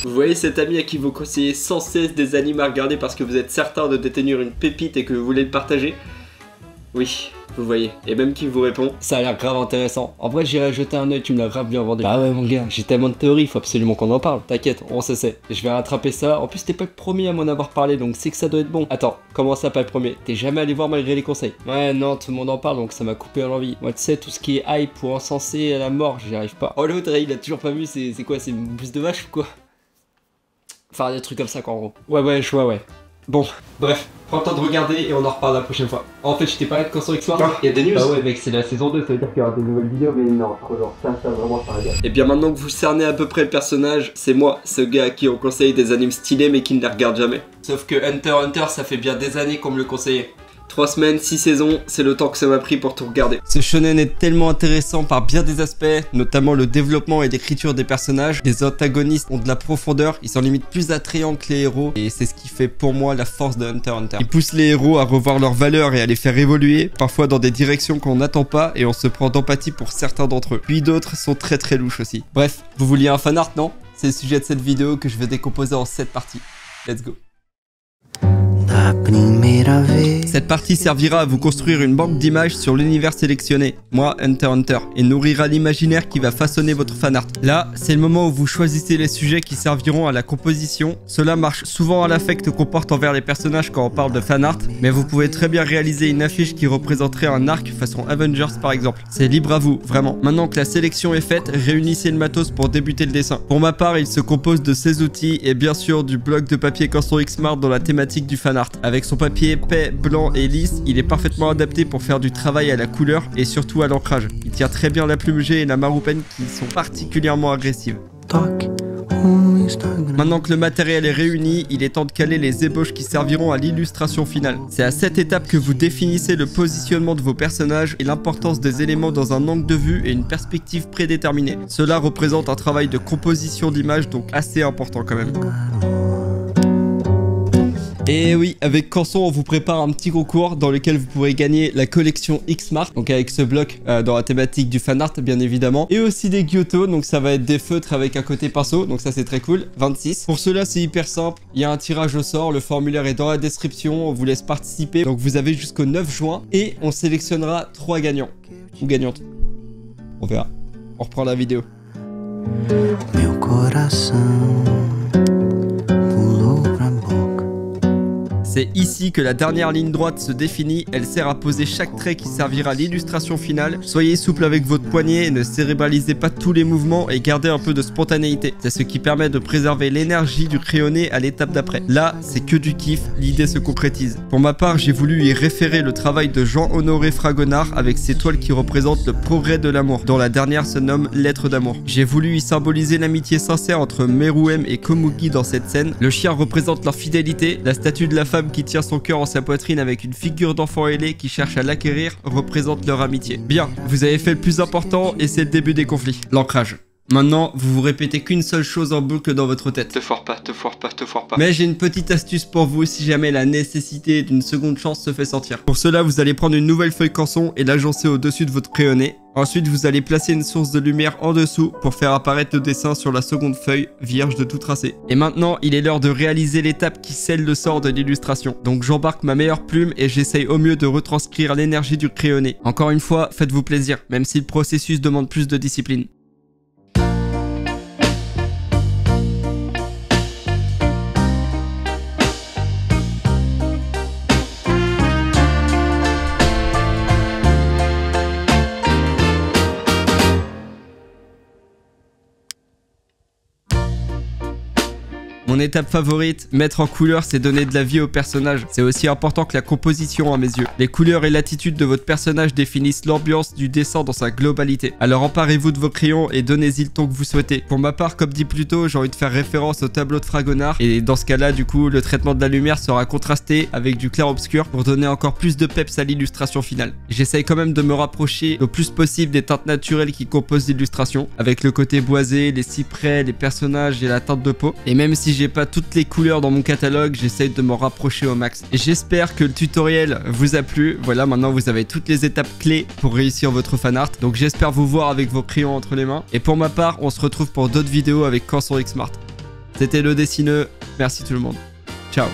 Vous voyez cet ami à qui vous conseillez sans cesse des animes à regarder parce que vous êtes certain de détenir une pépite et que vous voulez le partager? Oui, vous voyez, et même qui vous répond: ça a l'air grave intéressant. En vrai, j'irai jeter un oeil, tu me l'as grave bien vendu. Bah ouais, mon gars, j'ai tellement de théories, faut absolument qu'on en parle. T'inquiète, on se sait. Je vais rattraper ça. En plus, t'es pas le premier à m'en avoir parlé, donc c'est que ça doit être bon. Attends, comment ça, pas le premier? T'es jamais allé voir malgré les conseils? Ouais, non, tout le monde en parle, donc ça m'a coupé à l'envie. Moi, tu sais, tout ce qui est hype ou encensé à la mort, j'y arrive pas. Oh, l'autre, il a toujours pas vu, c'est quoi? C'est une bouse de vache ou quoi? Enfin, des trucs comme ça, quoi, en gros. Ouais, je vois, ouais. Bon, bref, prends le temps de regarder et on en reparle la prochaine fois. En fait, je t'ai parlé de Constant X Mars. Il y a des news. Bah ouais, mec, c'est la saison 2, ça veut dire qu'il y aura des nouvelles vidéos, mais non, trop genre, ça vraiment, ça regarde. Et bien maintenant que vous cernez à peu près le personnage, c'est moi, ce gars à qui on conseille des animes stylés mais qui ne les regarde jamais. Sauf que Hunter x Hunter, ça fait bien des années qu'on me le conseillait. 3 semaines, 6 saisons, c'est le temps que ça m'a pris pour tout regarder. Ce shonen est tellement intéressant par bien des aspects, notamment le développement et l'écriture des personnages. Les antagonistes ont de la profondeur, ils sont limite plus attrayants que les héros, et c'est ce qui fait pour moi la force de Hunter x Hunter. Ils poussent les héros à revoir leurs valeurs et à les faire évoluer, parfois dans des directions qu'on n'attend pas, et on se prend d'empathie pour certains d'entre eux. Puis d'autres sont très louches aussi. Bref, vous vouliez un fanart, non? C'est le sujet de cette vidéo que je vais décomposer en 7 parties. Let's go. Cette partie servira à vous construire une banque d'images sur l'univers sélectionné, moi Hunter x Hunter, et nourrira l'imaginaire qui va façonner votre fanart. Là, c'est le moment où vous choisissez les sujets qui serviront à la composition. Cela marche souvent à l'affect qu'on porte envers les personnages quand on parle de fanart, mais vous pouvez très bien réaliser une affiche qui représenterait un arc façon Avengers par exemple. C'est libre à vous, vraiment. Maintenant que la sélection est faite, réunissez le matos pour débuter le dessin. Pour ma part, il se compose de ces outils et bien sûr du bloc de papier Constant X Mars dans la thématique du fanart. Avec son papier épais, blanc et lisse, il est parfaitement adapté pour faire du travail à la couleur et surtout à l'ancrage. Il tient très bien la plume G et la maroupen qui sont particulièrement agressives. Maintenant que le matériel est réuni, il est temps de caler les ébauches qui serviront à l'illustration finale. C'est à cette étape que vous définissez le positionnement de vos personnages et l'importance des éléments dans un angle de vue et une perspective prédéterminée. Cela représente un travail de composition d'image donc assez important quand même. Et oui, avec Canson, on vous prépare un petit concours dans lequel vous pourrez gagner la collection X-Mart, donc avec ce bloc dans la thématique du fanart bien évidemment, et aussi des Gyuto, donc ça va être des feutres avec un côté pinceau, donc ça c'est très cool, 26. Pour cela c'est hyper simple, il y a un tirage au sort, le formulaire est dans la description, on vous laisse participer, donc vous avez jusqu'au 9 juin, et on sélectionnera 3 gagnants, ou gagnantes, on verra, on reprend la vidéo. C'est ici que la dernière ligne droite se définit, elle sert à poser chaque trait qui servira à l'illustration finale. Soyez souple avec votre poignet, ne cérébralisez pas tous les mouvements et gardez un peu de spontanéité. C'est ce qui permet de préserver l'énergie du crayonné à l'étape d'après. Là, c'est que du kiff, l'idée se concrétise. Pour ma part, j'ai voulu y référer le travail de Jean-Honoré Fragonard avec ses toiles qui représentent le progrès de l'amour, dont la dernière se nomme Lettre d'amour. J'ai voulu y symboliser l'amitié sincère entre Meruem et Komugi dans cette scène. Le chien représente leur fidélité, la statue de la femme qui tient son cœur en sa poitrine avec une figure d'enfant ailé qui cherche à l'acquérir représente leur amitié. Bien, vous avez fait le plus important et c'est le début des conflits, l'ancrage. Maintenant, vous vous répétez qu'une seule chose en boucle dans votre tête. Te foire pas, te foire pas, te foire pas. Mais j'ai une petite astuce pour vous si jamais la nécessité d'une seconde chance se fait sentir. Pour cela, vous allez prendre une nouvelle feuille Canson et l'agencer au-dessus de votre crayonné. Ensuite, vous allez placer une source de lumière en dessous pour faire apparaître le dessin sur la seconde feuille, vierge de tout tracé. Et maintenant, il est l'heure de réaliser l'étape qui scelle le sort de l'illustration. Donc j'embarque ma meilleure plume et j'essaye au mieux de retranscrire l'énergie du crayonné. Encore une fois, faites-vous plaisir, même si le processus demande plus de discipline. Mon étape favorite, mettre en couleur, c'est donner de la vie au personnage. C'est aussi important que la composition à mes yeux. Les couleurs et l'attitude de votre personnage définissent l'ambiance du dessin dans sa globalité. Alors emparez-vous de vos crayons et donnez-y le ton que vous souhaitez. Pour ma part, comme dit plus tôt, j'ai envie de faire référence au tableau de Fragonard. Et dans ce cas-là, du coup, le traitement de la lumière sera contrasté avec du clair-obscur pour donner encore plus de peps à l'illustration finale. J'essaye quand même de me rapprocher le plus possible des teintes naturelles qui composent l'illustration, avec le côté boisé, les cyprès, les personnages et la teinte de peau. Et même si j'ai j'ai pas toutes les couleurs dans mon catalogue, j'essaye de m'en rapprocher au max. Et j'espère que le tutoriel vous a plu. Voilà, maintenant vous avez toutes les étapes clés pour réussir votre fan art. Donc j'espère vous voir avec vos crayons entre les mains. Et pour ma part, on se retrouve pour d'autres vidéos avec Corson X Smart. C'était le dessineux. Merci tout le monde. Ciao.